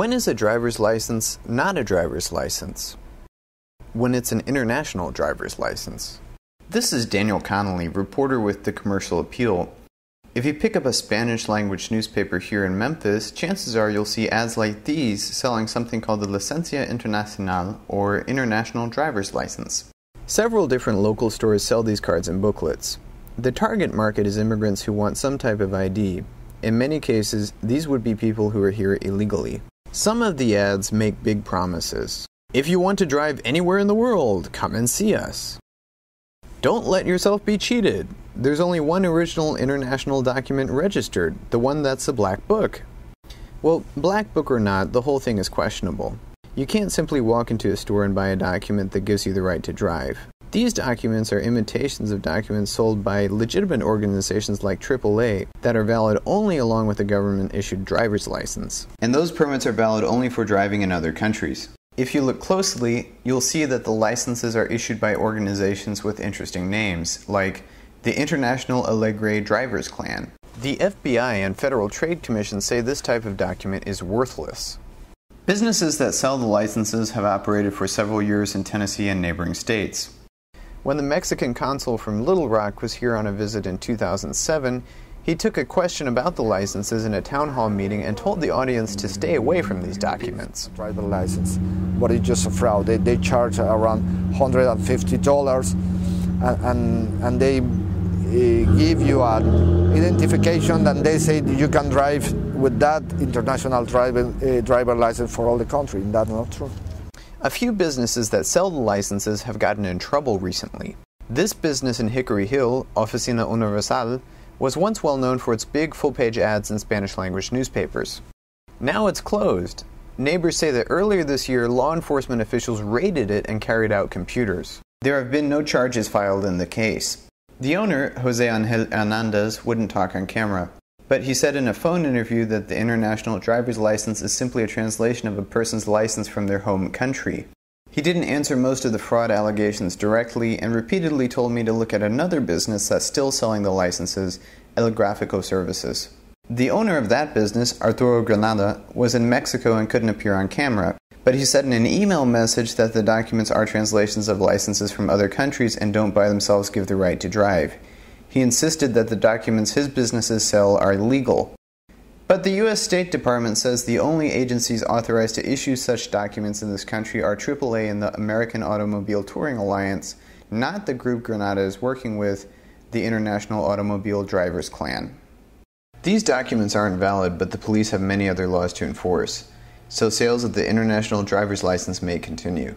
When is a driver's license not a driver's license? When it's an international driver's license. This is Daniel Connolly, reporter with the Commercial Appeal. If you pick up a Spanish-language newspaper here in Memphis, chances are you'll see ads like these selling something called the Licencia Internacional, or International Driver's License. Several different local stores sell these cards and booklets. The target market is immigrants who want some type of ID. In many cases, these would be people who are here illegally. Some of the ads make big promises. If you want to drive anywhere in the world, come and see us. Don't let yourself be cheated. There's only one original international document registered, the one that's a black book. Well, black book or not, the whole thing is questionable. You can't simply walk into a store and buy a document that gives you the right to drive. These documents are imitations of documents sold by legitimate organizations like AAA that are valid only along with a government-issued driver's license. And those permits are valid only for driving in other countries. If you look closely, you'll see that the licenses are issued by organizations with interesting names, like the International Alegre Drivers Clan. The FBI and Federal Trade Commission say this type of document is worthless. Businesses that sell the licenses have operated for several years in Tennessee and neighboring states. When the Mexican consul from Little Rock was here on a visit in 2007, he took a question about the licenses in a town hall meeting and told the audience to stay away from these documents. Driver license, but it's just a fraud. They charge around $150, and they give you an identification, and they say you can drive with that international driver license for all the country. That's not true. A few businesses that sell the licenses have gotten in trouble recently. This business in Hickory Hill, Oficina Universal, was once well known for its big full-page ads in Spanish-language newspapers. Now it's closed. Neighbors say that earlier this year, law enforcement officials raided it and carried out computers. There have been no charges filed in the case. The owner, Jose Angel Hernandez, wouldn't talk on camera, but he said in a phone interview that the international driver's license is simply a translation of a person's license from their home country. He didn't answer most of the fraud allegations directly and repeatedly told me to look at another business that's still selling the licenses, El Gráfico Services. The owner of that business, Arturo Granada, was in Mexico and couldn't appear on camera, but he said in an email message that the documents are translations of licenses from other countries and don't by themselves give the right to drive. He insisted that the documents his businesses sell are legal. But the U.S. State Department says the only agencies authorized to issue such documents in this country are AAA and the American Automobile Touring Alliance, not the group Granada is working with, the International Automobile Drivers Clan. These documents aren't valid, but the police have many other laws to enforce, so sales of the international driver's license may continue.